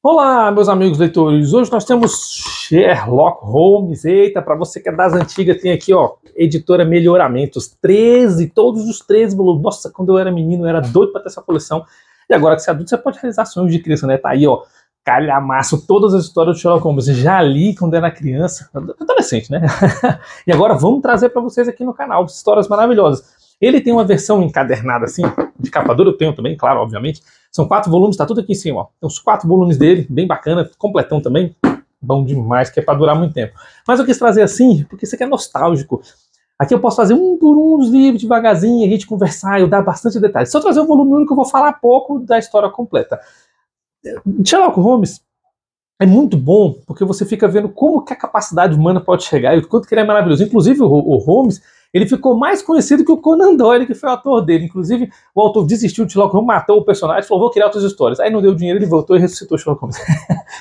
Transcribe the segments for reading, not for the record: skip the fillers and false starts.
Olá, meus amigos leitores. Hoje nós temos Sherlock Holmes. Eita, para você que é das antigas, tem aqui, ó, Editora Melhoramentos, 13, todos os 13 volumes. Nossa, quando eu era menino, eu era doido para ter essa coleção. E agora que você é adulto, você pode realizar sonhos de criança, né? Tá aí, ó, calhamaço, todas as histórias do Sherlock Holmes. Já li quando era criança, adolescente, né? E agora vamos trazer para vocês aqui no canal histórias maravilhosas. Ele tem uma versão encadernada assim, de capa dura, eu tenho também, claro, obviamente. São 4 volumes, tá tudo aqui em cima, ó. Tem os 4 volumes dele, bem bacana, completão também. Bom demais, que é para durar muito tempo. Mas eu quis trazer assim, porque isso aqui é nostálgico. Aqui eu posso fazer um por um os livros devagarzinho, a gente conversar, eu dar bastante detalhes. Se eu trazer o volume único, eu vou falar pouco da história completa. Sherlock Holmes é muito bom, porque você fica vendo como que a capacidade humana pode chegar e o quanto que ele é maravilhoso. Inclusive, o Holmes, ele ficou mais conhecido que o Conan Doyle, que foi o ator dele. Inclusive, o autor desistiu de Sherlock Holmes, matou o personagem, falou, vou criar outras histórias. Aí não deu dinheiro, ele voltou e ressuscitou Sherlock Holmes.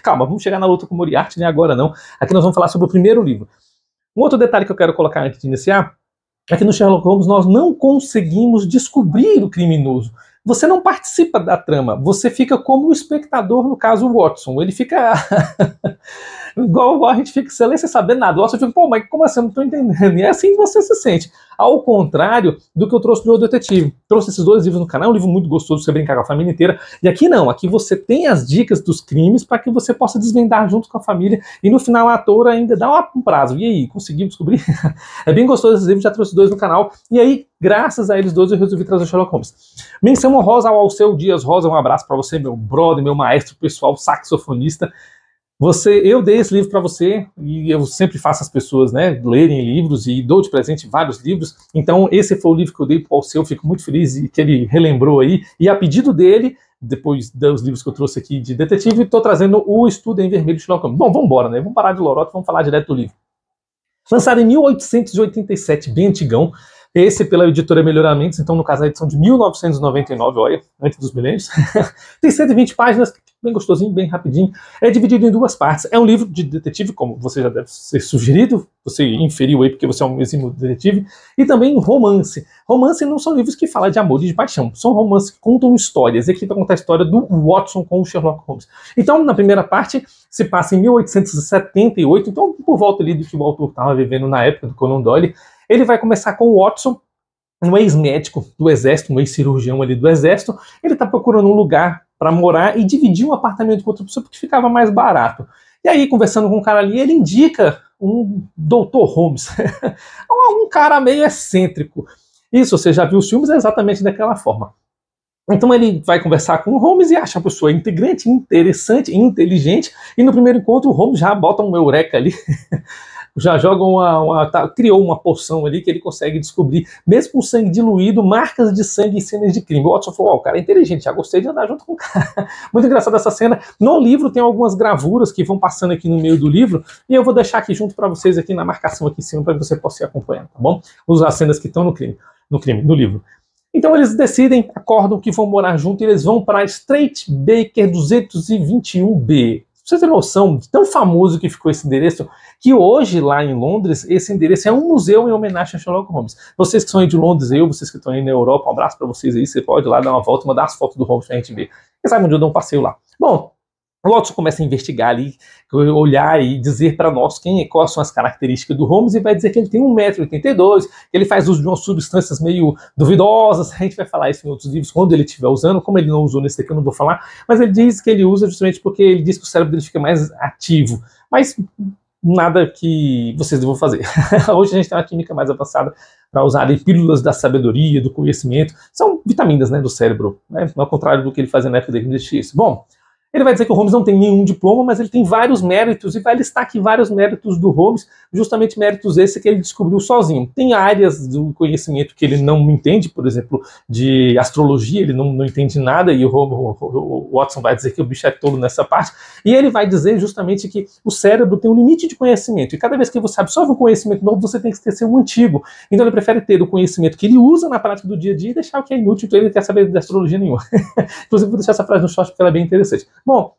Calma, vamos chegar na luta com o Moriarty, nem agora não. Aqui nós vamos falar sobre o primeiro livro. Um outro detalhe que eu quero colocar antes de iniciar, é que no Sherlock Holmes nós não conseguimos descobrir o criminoso. Você não participa da trama, você fica como o espectador, no caso o Watson. Ele fica igual a gente fica sem ler, sem saber nada. O Watson fica, pô, mas como assim? Eu não tô entendendo. E é assim que você se sente. Ao contrário do que eu trouxe no O Detetive. Trouxe esses 2 livros no canal, um livro muito gostoso pra você brincar com a família inteira. E aqui não, aqui você tem as dicas dos crimes para que você possa desvendar junto com a família. E no final a autora ainda dá um prazo. E aí, conseguiu descobrir? É bem gostoso esses livros, já trouxe 2 no canal. E aí, graças a eles 2, eu resolvi trazer o Sherlock Holmes. Menção honrosa ao Alceu Dias Rosa, um abraço para você, meu brother, meu maestro pessoal, saxofonista. Eu dei esse livro para você e eu sempre faço as pessoas, né, lerem livros e dou de presente vários livros. Então esse foi o livro que eu dei para o Alceu, fico muito feliz que ele relembrou aí. E a pedido dele, depois dos livros que eu trouxe aqui de detetive, estou trazendo o Estudo em Vermelho de Sherlock Holmes. Bom, vamos embora, né? Vamos parar de lorota, vamos falar direto do livro. Lançado em 1887, bem antigão. Esse pela editora Melhoramentos, então no caso a edição de 1999, olha, antes dos milênios. Tem 120 páginas, bem gostosinho, bem rapidinho. É dividido em 2 partes. É um livro de detetive, como você já deve ser sugerido, você inferiu aí porque você é um exímio detetive, e também romance. Romance não são livros que falam de amor e de paixão, são romances que contam histórias. Aqui vai contar a história do Watson com o Sherlock Holmes. Então, na primeira parte, se passa em 1878, então por volta ali do que o autor estava vivendo na época do Conan Doyle. Ele vai começar com o Watson, um ex-médico do exército, um ex-cirurgião ali do exército. Ele está procurando um lugar para morar e dividir um apartamento com outra pessoa porque ficava mais barato. E aí, conversando com um cara ali, ele indica um Dr. Holmes, um cara meio excêntrico. Isso, você já viu os filmes, é exatamente daquela forma. Então ele vai conversar com o Holmes e acha a pessoa integrante, interessante, inteligente, e no primeiro encontro o Holmes já bota um eureka ali, já joga criou uma poção ali que ele consegue descobrir, mesmo com sangue diluído, marcas de sangue em cenas de crime. O Watson falou, o cara é inteligente, já gostei de andar junto com o cara. Muito engraçada essa cena. No livro tem algumas gravuras que vão passando aqui no meio do livro, e eu vou deixar aqui junto para vocês, aqui na marcação aqui em cima, para que você possa ir acompanhando, tá bom? Usar as cenas que estão no livro. Então eles decidem, acordam que vão morar junto e eles vão para Straight Baker 221B. Pra vocês terem noção de tão famoso que ficou esse endereço, que hoje lá em Londres, esse endereço é um museu em homenagem a Sherlock Holmes. Vocês que são aí de Londres, vocês que estão aí na Europa, um abraço para vocês aí, você pode ir lá dar uma volta, mandar as fotos do Holmes pra gente ver. Quem sabe um dia eu dou um passeio lá. Bom, o Watson começa a investigar ali, olhar e dizer para nós quais são as características do Holmes e vai dizer que ele tem 1,82 m, que ele faz uso de umas substâncias meio duvidosas. A gente vai falar isso em outros livros quando ele estiver usando, como ele não usou nesse daqui eu não vou falar, mas ele diz que ele usa justamente porque ele diz que o cérebro dele fica mais ativo. Mas nada que vocês devam fazer. Hoje a gente tem uma química mais avançada para usar ali pílulas da sabedoria, do conhecimento. São vitaminas, né, do cérebro, né, ao contrário do que ele fazia na época dele que não existia isso. Bom, ele vai dizer que o Holmes não tem nenhum diploma, mas ele tem vários méritos, e vai listar aqui vários méritos do Holmes, justamente méritos esses que ele descobriu sozinho. Tem áreas do conhecimento que ele não entende, por exemplo, de astrologia, ele não entende nada, e o Watson vai dizer que o bicho é tolo nessa parte, e ele vai dizer justamente que o cérebro tem um limite de conhecimento, e cada vez que você absorve um conhecimento novo, você tem que esquecer o antigo. Então ele prefere ter o conhecimento que ele usa na prática do dia a dia e deixar o que é inútil, então ele não quer saber de astrologia nenhuma. Inclusive vou deixar essa frase no short porque ela é bem interessante. Bom,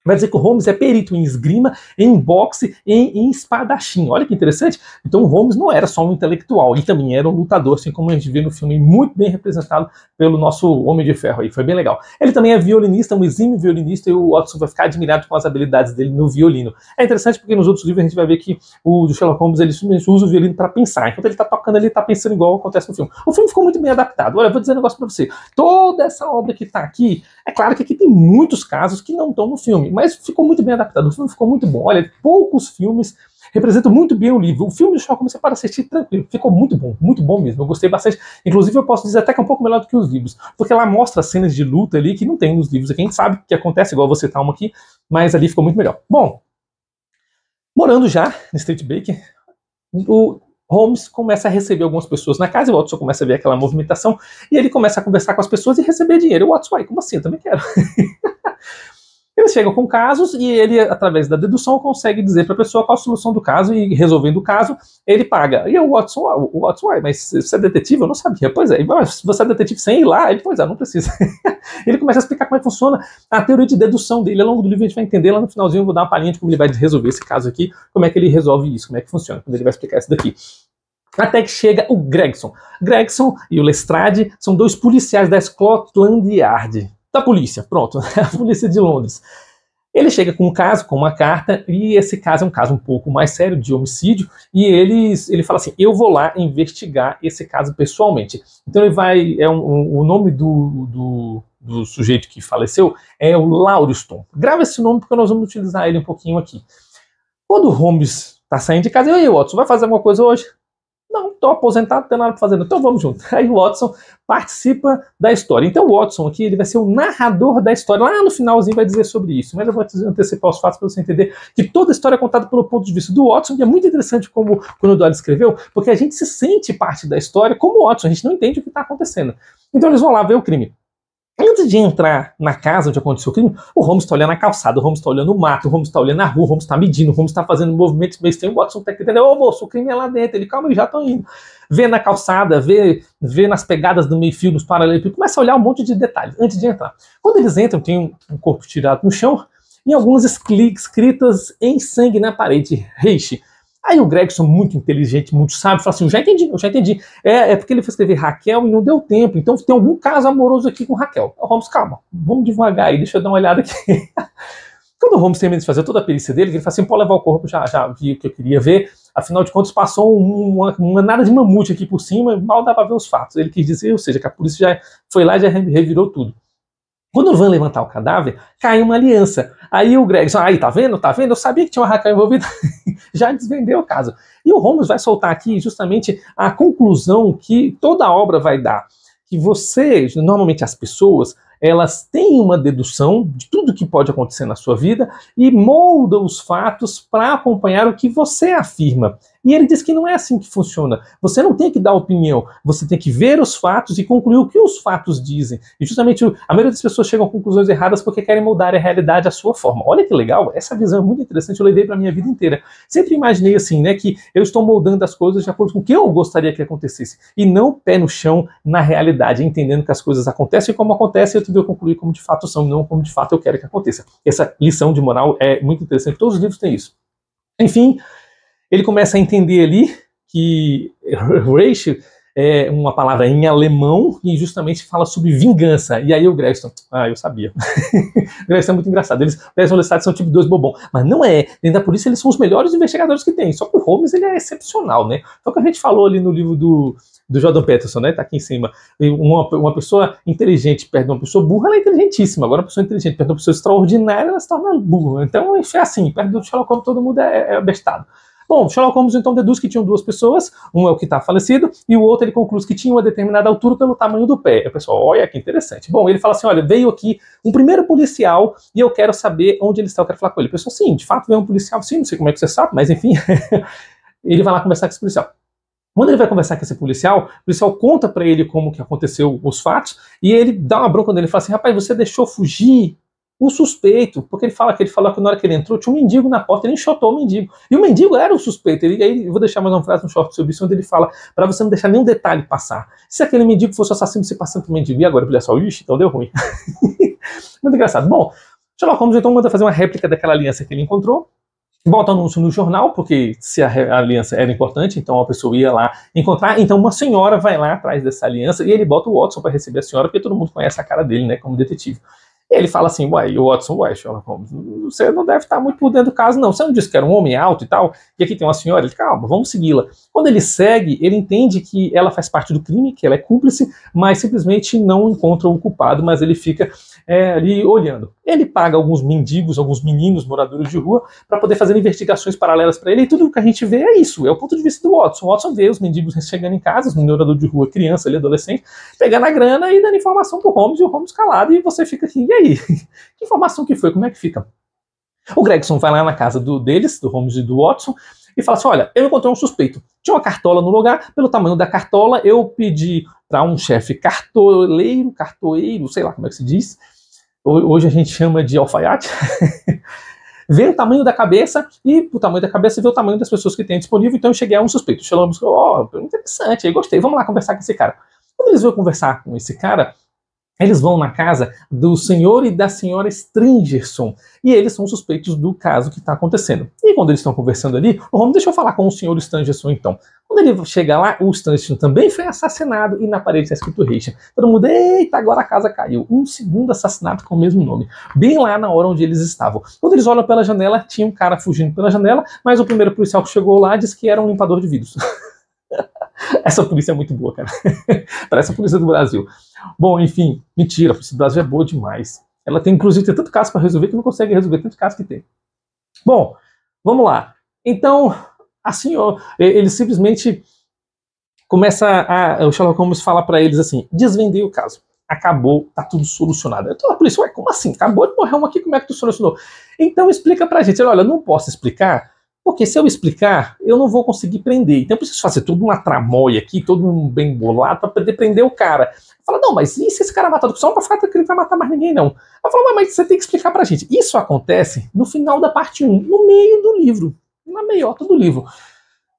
vai dizer que o Holmes é perito em esgrima, em boxe e em espadachim. Olha que interessante. Então o Holmes não era só um intelectual, ele também era um lutador, assim como a gente vê no filme, muito bem representado pelo nosso Homem de Ferro aí. Foi bem legal. Ele também é violinista, um exímio violinista, e o Watson vai ficar admirado com as habilidades dele no violino. É interessante porque nos outros livros a gente vai ver que o Sherlock Holmes ele simplesmente usa o violino para pensar. Enquanto ele está tocando, ele está pensando igual acontece no filme. O filme ficou muito bem adaptado. Olha, eu vou dizer um negócio para você. Toda essa obra que está aqui, é claro que aqui tem muitos casos que não estão no filme, mas ficou muito bem adaptado. O filme ficou muito bom. Olha, poucos filmes representam muito bem o livro. O filme do Sherlock Holmes você pode assistir tranquilo. Ficou muito bom mesmo. Eu gostei bastante. Inclusive, eu posso dizer até que é um pouco melhor do que os livros, porque ela mostra cenas de luta ali que não tem nos livros. Aqui a gente sabe que acontece, igual você tá uma aqui, mas ali ficou muito melhor. Bom, morando já no Street Baker, o Holmes começa a receber algumas pessoas na casa, e o Watson começa a ver aquela movimentação, e ele começa a conversar com as pessoas e receber dinheiro. O Watson, como assim? Eu também quero. Eles chegam com casos e ele, através da dedução, consegue dizer para a pessoa qual a solução do caso e, resolvendo o caso, ele paga. E o Watson, mas você é detetive? Eu não sabia. Pois é, mas você é detetive sem ir lá? Ele, pois é, não precisa. Ele começa a explicar como é que funciona a teoria de dedução dele. Ao longo do livro a gente vai entender, lá no finalzinho eu vou dar uma palhinha de como ele vai resolver esse caso aqui, como é que ele resolve isso, como é que funciona, quando ele vai explicar isso daqui. Até que chega o Gregson. Gregson e o Lestrade são dois policiais da Scotland Yard. Da polícia, pronto, a polícia de Londres. Ele chega com um caso, com uma carta, e esse caso é um caso um pouco mais sério, de homicídio, e ele fala assim, eu vou lá investigar esse caso pessoalmente. Então ele vai, o nome do sujeito que faleceu é o Lauriston. Grava esse nome porque nós vamos utilizar ele um pouquinho aqui. Quando o Holmes está saindo de casa, e aí, Watson, vai fazer alguma coisa hoje? Não, estou aposentado, não tem nada para fazer, então vamos junto. Aí o Watson participa da história. Então o Watson aqui ele vai ser o narrador da história. Lá no finalzinho vai dizer sobre isso, mas eu vou antecipar os fatos para você entender que toda a história é contada pelo ponto de vista do Watson, e é muito interessante como quando o Doyle escreveu, porque a gente se sente parte da história como o Watson, a gente não entende o que está acontecendo. Então eles vão lá ver o crime. Antes de entrar na casa onde aconteceu o crime, o Holmes está olhando a calçada, o Holmes está olhando o mato, o Holmes está olhando a rua, o Holmes está medindo, o Holmes está fazendo movimentos meio estranhos, o Watson está entendendo, ô moço, o crime é lá dentro, ele, calma, eu já estou indo. Vê na calçada, vê nas pegadas do meio-fio, nos paralelepípedos, começa a olhar um monte de detalhes antes de entrar. Quando eles entram, tem um corpo tirado no chão e algumas escritas em sangue na parede, Reishi. Aí o Gregson, muito inteligente, muito sábio, fala assim, eu já entendi. É porque ele foi escrever Raquel e não deu tempo, então tem algum caso amoroso aqui com Raquel. Holmes, calma, vamos devagar aí, deixa eu dar uma olhada aqui. Quando o Holmes termina de fazer toda a perícia dele, ele fala assim, pode levar o corpo, já vi o que eu queria ver, afinal de contas passou uma nada de mamute aqui por cima, mal dá para ver os fatos. Ele quis dizer, ou seja, que a polícia já foi lá e já revirou tudo. Quando vão levantar o cadáver, cai uma aliança. Aí o Gregson, aí, tá vendo? Eu sabia que tinha uma Raquel envolvida. Já desvendeu o caso. E o Holmes vai soltar aqui justamente a conclusão que toda a obra vai dar. Que você, normalmente as pessoas, elas têm uma dedução de tudo que pode acontecer na sua vida e moldam os fatos para acompanhar o que você afirma. E ele diz que não é assim que funciona. Você não tem que dar opinião, você tem que ver os fatos e concluir o que os fatos dizem. E justamente a maioria das pessoas chegam a conclusões erradas porque querem moldar a realidade à sua forma. Olha que legal, essa visão é muito interessante, eu levei para a minha vida inteira. Sempre imaginei assim, né, que eu estou moldando as coisas de acordo com o que eu gostaria que acontecesse. E não pé no chão na realidade, entendendo que as coisas acontecem como acontecem, eu tenho que concluir como de fato são, não como de fato eu quero que aconteça. Essa lição de moral é muito interessante, todos os livros têm isso. Enfim, ele começa a entender ali que Rachel é uma palavra em alemão e justamente fala sobre vingança. E aí o Gregson, eu sabia. O Gregson é muito engraçado. Eles parecem são tipo dois bobão. Mas não é. Dentro da polícia eles são os melhores investigadores que tem. Só que o Holmes ele é excepcional, né? Então o que a gente falou ali no livro do Jordan Peterson, né? Tá aqui em cima. Uma pessoa inteligente perto de uma pessoa burra, ela é inteligentíssima. Agora uma pessoa inteligente perto de uma pessoa extraordinária, ela se torna burra. Então é assim. Perto do Sherlock Holmes todo mundo é bestado. Bom, Sherlock Holmes então deduz que tinham duas pessoas, um é o que está falecido, e o outro ele conclui que tinha uma determinada altura pelo tamanho do pé. O pessoal, olha que interessante. Bom, ele fala assim, olha, veio aqui um primeiro policial e eu quero saber onde ele está, eu quero falar com ele. O pessoal, sim, de fato veio um policial, sim, não sei como é que você sabe, mas enfim, ele vai lá conversar com esse policial. Quando ele vai conversar com esse policial, o policial conta para ele como que aconteceu os fatos, e ele dá uma bronca nele, fala assim, rapaz, você deixou fugir o suspeito, porque ele falou que na hora que ele entrou tinha um mendigo na porta, ele enxotou o mendigo. E o mendigo era o suspeito. Aí eu vou deixar mais uma frase no short sobre isso, onde ele fala para você não deixar nenhum detalhe passar. Se aquele mendigo fosse assassino, você passando pro mendigo. E agora, olha só, ixi, então deu ruim. Muito engraçado. Bom, Sherlock Holmes então manda fazer uma réplica daquela aliança que ele encontrou, bota anúncio no jornal, porque se a aliança era importante, então a pessoa ia lá encontrar, então uma senhora vai lá atrás dessa aliança e ele bota o Watson para receber a senhora, porque todo mundo conhece a cara dele, né, como detetive. E ele fala assim, uai, o Watson, uai, Sherlock Holmes, você não deve estar muito por dentro do caso, não. Você não disse que era um homem alto e tal? E aqui tem uma senhora, ele, calma, vamos segui-la. Quando ele segue, ele entende que ela faz parte do crime, que ela é cúmplice, mas simplesmente não encontra o culpado, mas ele fica ali olhando. Ele paga alguns mendigos, alguns meninos moradores de rua, para poder fazer investigações paralelas para ele, e tudo que a gente vê é isso, é o ponto de vista do Watson. O Watson vê os mendigos chegando em casa, os moradores de rua, criança, ali, adolescente, pegando a grana e dando informação pro Holmes, e o Holmes calado, e você fica assim, e aí? Que informação que foi? Como é que fica? O Gregson vai lá na casa deles, do Holmes e do Watson, e fala assim, olha, eu encontrei um suspeito. Tinha uma cartola no lugar, pelo tamanho da cartola, eu pedi para um chefe cartoeiro, sei lá como é que se diz, hoje a gente chama de alfaiate, ver o tamanho da cabeça, e o tamanho da cabeça ver o tamanho das pessoas que tem disponível, então eu cheguei a um suspeito. O Sherlock Holmes, interessante, aí gostei, vamos lá conversar com esse cara. Quando eles vão conversar com esse cara, eles vão na casa do senhor e da senhora Stangerson, e eles são suspeitos do caso que está acontecendo. E quando eles estão conversando ali, o Holmes, deixa eu falar com o senhor Stangerson então. Quando ele chega lá, o Stangerson também foi assassinado, e na parede está escrito Richard. Todo mundo, eita, agora a casa caiu. Um segundo assassinato com o mesmo nome. Bem lá na hora onde eles estavam. Quando eles olham pela janela, tinha um cara fugindo pela janela, mas o primeiro policial que chegou lá disse que era um limpador de vidros. Essa polícia é muito boa, cara. Parece a polícia do Brasil. Bom, enfim, mentira, a polícia do Brasil é boa demais. Ela tem, inclusive, tem tanto caso para resolver que não consegue resolver tanto caso que tem. Bom, vamos lá. Então, assim, ó, ele simplesmente começa o Sherlock Holmes fala para eles assim, desvendei o caso. Acabou, tá tudo solucionado. Então a polícia, ué, como assim? Acabou de morrer um aqui, como é que tu solucionou? Então explica pra gente. Olha, não posso explicar, porque se eu explicar, eu não vou conseguir prender. Então eu preciso fazer toda uma tramóia aqui, todo um bem bolado para poder prender o cara. Fala, não, mas e se esse cara matar? Só pra falar que ele não vai matar mais ninguém, não. Eu falo, mas você tem que explicar pra gente. Isso acontece no final da parte 1, no meio do livro, na meiota do livro.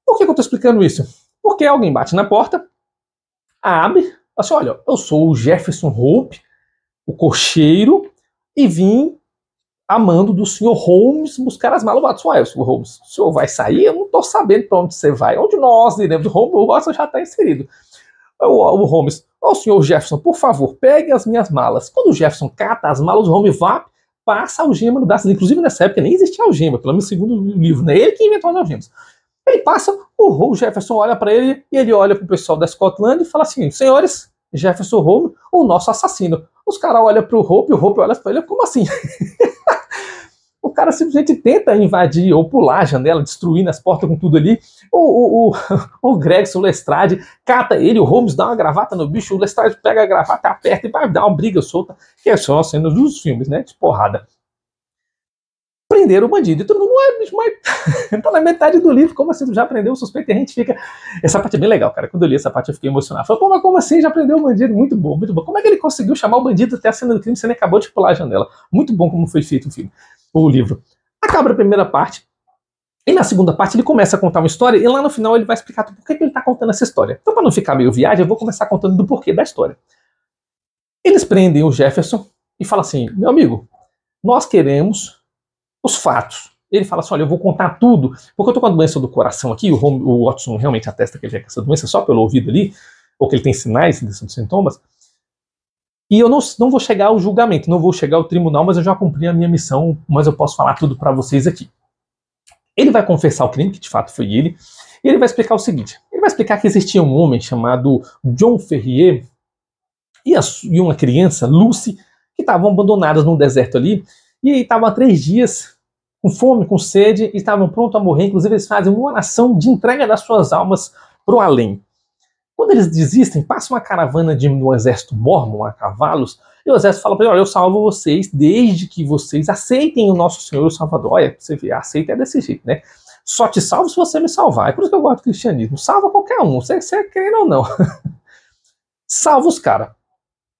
Por que eu tô explicando isso? Porque alguém bate na porta, abre, assim, olha, eu sou o Jefferson Hope, o cocheiro, e vim a mando do Sr. Holmes buscar as malas. Watson, Sr. Holmes, o senhor vai sair? Eu não estou sabendo para onde você vai. Onde nós iremos? O Watson já está inserido. O Holmes, o Sr. Jefferson, por favor, pegue as minhas malas. Quando o Jefferson cata as malas, o Holmes vai, passa a algema no braço. Inclusive, nessa época nem existia algema, pelo menos segundo o livro, né? Ele que inventou as algemas. Ele passa, o Jefferson olha para ele, e ele olha para o pessoal da Scotland e fala assim, senhores, Jefferson Holmes, o nosso assassino. Os caras olham para o Hope olha para ele, como assim? O cara simplesmente tenta invadir ou pular a janela, destruindo as portas com tudo ali. O Gregson, o Lestrade, cata ele, o Holmes dá uma gravata no bicho, o Lestrade pega a gravata, aperta e vai dar uma briga solta, que é só a cena dos filmes, né? De porrada. Prenderam o bandido. E todo mundo, ué, bicho, mas tá na metade do livro, como assim? Tu já prendeu o suspeito? E a gente fica. Essa parte é bem legal, cara. Quando eu li essa parte eu fiquei emocionado. Falei, pô, mas como assim? Já prendeu o bandido? Muito bom, muito bom. Como é que ele conseguiu chamar o bandido até a cena do crime se ele acabou de pular a janela? Muito bom como foi feito o filme, o livro. Acaba a primeira parte. E na segunda parte ele começa a contar uma história e lá no final ele vai explicar por que ele tá contando essa história. Então, para não ficar meio viagem, eu vou começar contando do porquê da história. Eles prendem o Jefferson e falam assim, meu amigo, nós queremos os fatos. Ele fala assim, olha, eu vou contar tudo, porque eu tô com a doença do coração aqui, o Watson realmente atesta que ele tem essa doença só pelo ouvido ali, ou que ele tem sinais desses sintomas, e eu não vou chegar ao julgamento, não vou chegar ao tribunal, mas eu já cumpri a minha missão, mas eu posso falar tudo para vocês aqui. Ele vai confessar o crime, que de fato foi ele, e ele vai explicar o seguinte, ele vai explicar que existia um homem chamado John Ferrier e uma criança, Lucy, que estavam abandonadas num deserto ali, e estavam há 3 dias com fome, com sede, e estavam prontos a morrer. Inclusive, eles fazem uma oração de entrega das suas almas para o além. Quando eles desistem, passa uma caravana do exército mórmon a cavalos, e o exército fala para ele, olha, eu salvo vocês desde que vocês aceitem o nosso Senhor o Salvador. Olha, você vê, aceita é desse jeito, né? Só te salvo se você me salvar. É por isso que eu gosto do cristianismo. Salva qualquer um, você querendo ou não. Salva os caras.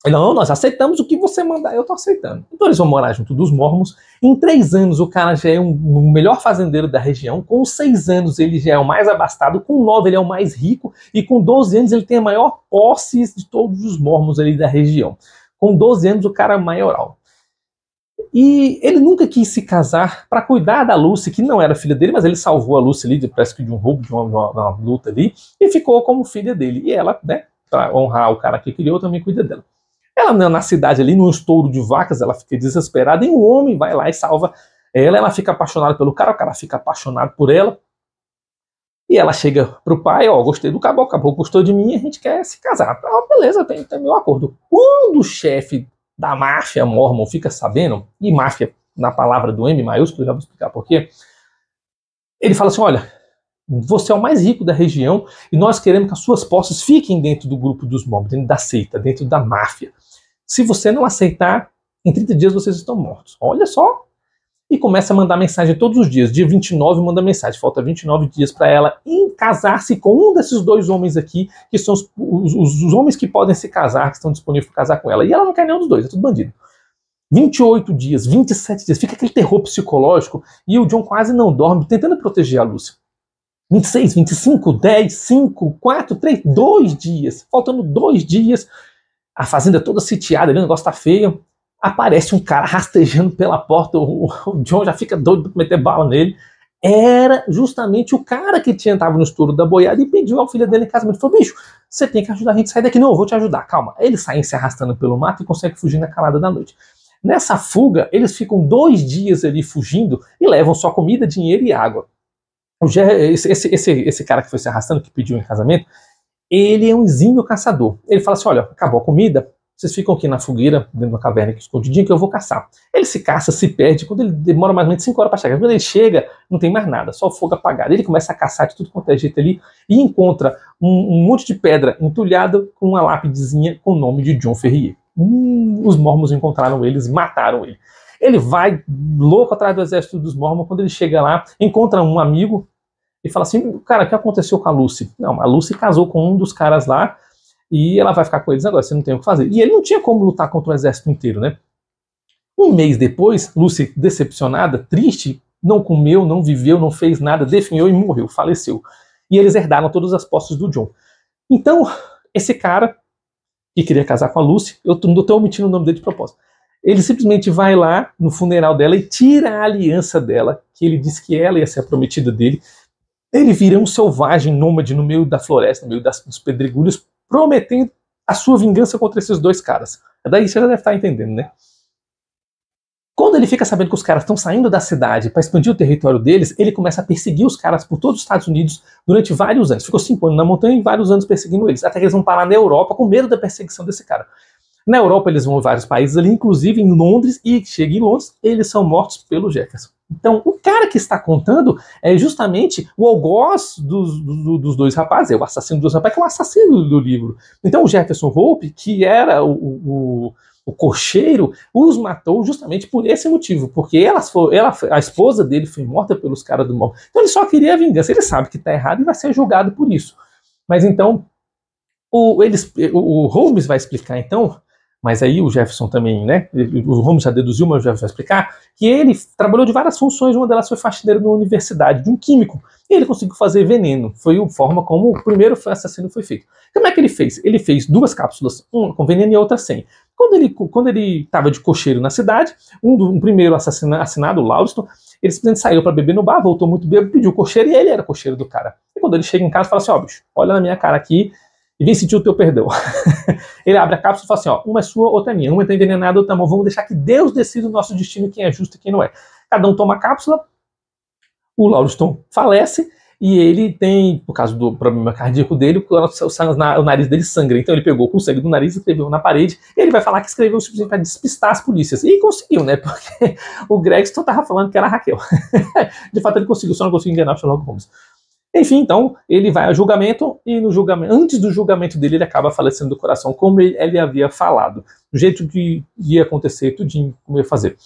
Não, nós aceitamos o que você mandar, eu tô aceitando. Então eles vão morar junto dos mormons. Em 3 anos o cara já é o melhor fazendeiro da região. Com 6 anos ele já é o mais abastado. Com 9 ele é o mais rico. E com 12 anos ele tem a maior posse de todos os mormons ali da região. Com 12 anos o cara é maioral. E ele nunca quis se casar para cuidar da Lucy, que não era filha dele, mas ele salvou a Lucy ali, parece que de um roubo, de uma luta ali, e ficou como filha dele. E ela, né, para honrar o cara que criou, também cuida dela. Ela na cidade ali, num estouro de vacas, ela fica desesperada, e um homem vai lá e salva ela fica apaixonada pelo cara, o cara fica apaixonado por ela, e ela chega pro pai, ó, gostei do caboclo, o caboclo gostou de mim, a gente quer se casar. Ah, beleza, tem meu acordo. Quando o chefe da máfia Mormon fica sabendo, e máfia na palavra do M maiúsculo, já vou explicar por quê, ele fala assim, olha, você é o mais rico da região e nós queremos que as suas posses fiquem dentro do grupo dos Mormons, dentro da seita, dentro da máfia. Se você não aceitar, em 30 dias vocês estão mortos. Olha só. E começa a mandar mensagem todos os dias. Dia 29 manda mensagem. Falta 29 dias para ela casar-se com um desses dois homens aqui, que são os homens que podem se casar, que estão disponíveis para casar com ela. E ela não quer nenhum dos dois, é tudo bandido. 28 dias, 27 dias, fica aquele terror psicológico e o John quase não dorme, tentando proteger a Lucy. 26, 25, 10, 5, 4, 3, 2 dias. Faltando 2 dias, a fazenda toda sitiada, ali, o negócio tá feio. Aparece um cara rastejando pela porta, o John já fica doido para meter bala nele. Era justamente o cara que estava no estouro da boiada e pediu ao filho dele em casamento. Falou, bicho, você tem que ajudar a gente a sair daqui. Não, eu vou te ajudar, calma. Eles saem se arrastando pelo mato e conseguem fugir na calada da noite. Nessa fuga, eles ficam 2 dias ali fugindo e levam só comida, dinheiro e água. Esse cara que foi se arrastando, que pediu em casamento, ele é um exímio caçador. Ele fala assim, olha, acabou a comida, vocês ficam aqui na fogueira, dentro da caverna aqui escondidinho, que eu vou caçar. Ele se caça, se perde, quando ele demora mais ou menos 5 horas para chegar. Quando ele chega, não tem mais nada, só o fogo apagado. Ele começa a caçar de tudo quanto é jeito ali e encontra um monte de pedra entulhada com uma lápidezinha com o nome de John Ferrier. Os Mormons encontraram eles, mataram ele. Ele vai louco atrás do exército dos Mormons. Quando ele chega lá, encontra um amigo e fala assim, cara, o que aconteceu com a Lucy? Não, a Lucy casou com um dos caras lá e ela vai ficar com eles agora, você não tem o que fazer. E ele não tinha como lutar contra o exército inteiro, né? Um mês depois, Lucy, decepcionada, triste, não comeu, não viveu, não fez nada, definhou e morreu, faleceu. E eles herdaram todas as posses do John. Então, esse cara que queria casar com a Lucy, eu não estou omitindo o nome dele de propósito, ele simplesmente vai lá no funeral dela e tira a aliança dela, que ele disse que ela ia ser a prometida dele. Ele vira um selvagem nômade no meio da floresta, no meio dos pedregulhos, prometendo a sua vingança contra esses dois caras. Daí você já deve estar entendendo, né? Quando ele fica sabendo que os caras estão saindo da cidade para expandir o território deles, ele começa a perseguir os caras por todos os Estados Unidos durante vários anos. Ficou 5 anos na montanha e vários anos perseguindo eles, até que eles vão parar na Europa com medo da perseguição desse cara. Na Europa eles vão em vários países ali, inclusive em Londres, e chega em Londres, eles são mortos pelo Jefferson. Então, o cara que está contando é justamente o algoz dos dois rapazes, é o assassino dos rapazes, que é o assassino do livro. Então, o Jefferson Hope, que era o cocheiro, os matou justamente por esse motivo, porque a esposa dele foi morta pelos caras do mal. Então, ele só queria a vingança. Ele sabe que está errado e vai ser julgado por isso. Mas então, o Holmes vai explicar, então. Mas aí o Jefferson também, né? O Holmes já deduziu, mas o Jefferson vai explicar que ele trabalhou de várias funções, uma delas foi faxineiro na universidade, de um químico. E ele conseguiu fazer veneno. Foi a forma como o primeiro assassino foi feito. Como é que ele fez? Ele fez 2 cápsulas, uma com veneno e outra sem. Quando ele estava de cocheiro na cidade, um primeiro assassinado, o Lauriston, ele simplesmente saiu para beber no bar, voltou muito bêbado, pediu cocheiro e ele era cocheiro do cara. E quando ele chega em casa, fala assim, ó, bicho, olha na minha cara aqui, e vem sentir o teu perdão. Ele abre a cápsula e fala assim, ó, uma é sua, outra é minha. Uma está envenenada, outra não. Vamos deixar que Deus decida o nosso destino, quem é justo e quem não é. Cada um toma a cápsula, o Lauriston falece, e ele tem, por causa do problema cardíaco dele, o nariz dele sangra. Então ele pegou com o sangue do nariz e escreveu na parede, e ele vai falar que escreveu simplesmente para despistar as polícias. E conseguiu, né? Porque o Gregston estava falando que era a Raquel. De fato ele conseguiu, só não conseguiu enganar o Sherlock Holmes. Enfim, então, ele vai a julgamento e no julgamento, antes do julgamento dele, ele acaba falecendo do coração, como ele havia falado. Do jeito que ia acontecer, tudinho, como ia fazer.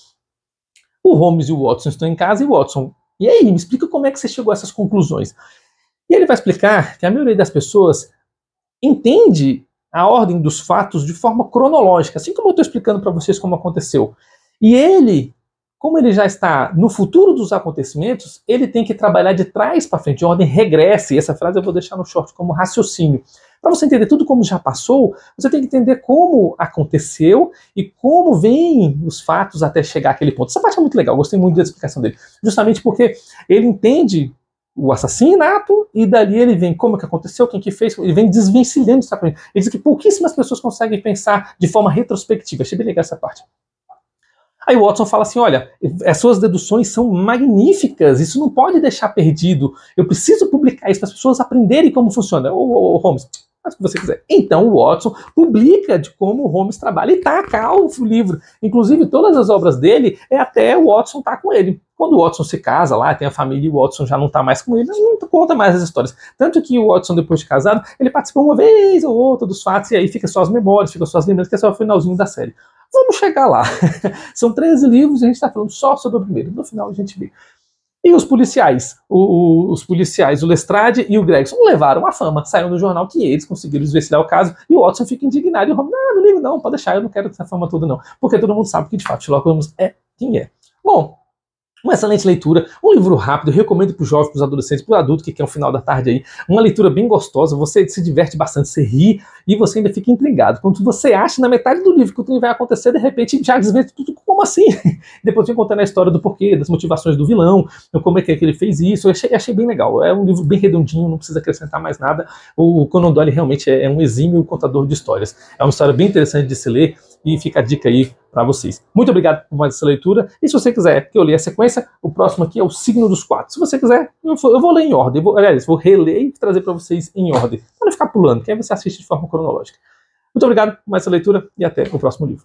O Holmes e o Watson estão em casa e o Watson, e aí, me explica como é que você chegou a essas conclusões. E ele vai explicar que a maioria das pessoas entende a ordem dos fatos de forma cronológica, assim como eu estou explicando para vocês como aconteceu. E ele, como ele já está no futuro dos acontecimentos, ele tem que trabalhar de trás para frente, de ordem regressa, e essa frase eu vou deixar no short como raciocínio, Para você entender tudo como já passou, você tem que entender como aconteceu e como vêm os fatos até chegar àquele ponto. Essa parte é muito legal, gostei muito da explicação dele. Justamente porque ele entende o assassinato e dali ele vem como que aconteceu, quem que fez, ele vem desvencilhando essa coisa. Ele diz que pouquíssimas pessoas conseguem pensar de forma retrospectiva. Achei bem legal essa parte. Aí o Watson fala assim, olha, as suas deduções são magníficas, isso não pode deixar perdido, eu preciso publicar isso para as pessoas aprenderem como funciona. Ô Holmes, faz o que você quiser. Então o Watson publica de como o Holmes trabalha e taca o livro. Inclusive todas as obras dele é até o Watson tá com ele. Quando o Watson se casa lá, tem a família e o Watson já não tá mais com ele, não conta mais as histórias. Tanto que o Watson, depois de casado, ele participou uma vez ou outra dos fatos e aí fica só as memórias, fica só as lembranças, que é só o finalzinho da série. Vamos chegar lá. São 13 livros e a gente está falando só sobre o primeiro. No final a gente vê. E os policiais, o Lestrade e o Gregson levaram a fama, saíram no jornal que eles conseguiram desvencilhar o caso, e o Watson fica indignado, e o Holmes, não ligo não, pode deixar, eu não quero essa fama toda não, porque todo mundo sabe que de fato Sherlock Holmes é quem é. Bom, uma excelente leitura, um livro rápido, recomendo para os jovens, para os adolescentes, para o adulto que quer um final da tarde aí, uma leitura bem gostosa, você se diverte bastante, você ri e você ainda fica intrigado. Quando você acha na metade do livro que o que vai acontecer, de repente já desvende tudo, como assim? Depois vem contando a história do porquê, das motivações do vilão, como é que ele fez isso, eu achei bem legal, é um livro bem redondinho, não precisa acrescentar mais nada, o Conan Doyle realmente é um exímio contador de histórias, é uma história bem interessante de se ler, e fica a dica aí para vocês. Muito obrigado por mais essa leitura. E se você quiser que eu leia a sequência, o próximo aqui é o Signo dos Quatro. Se você quiser, eu vou ler em ordem. Vou reler e trazer para vocês em ordem. Para não ficar pulando, que aí você assiste de forma cronológica. Muito obrigado por mais essa leitura e até o próximo livro.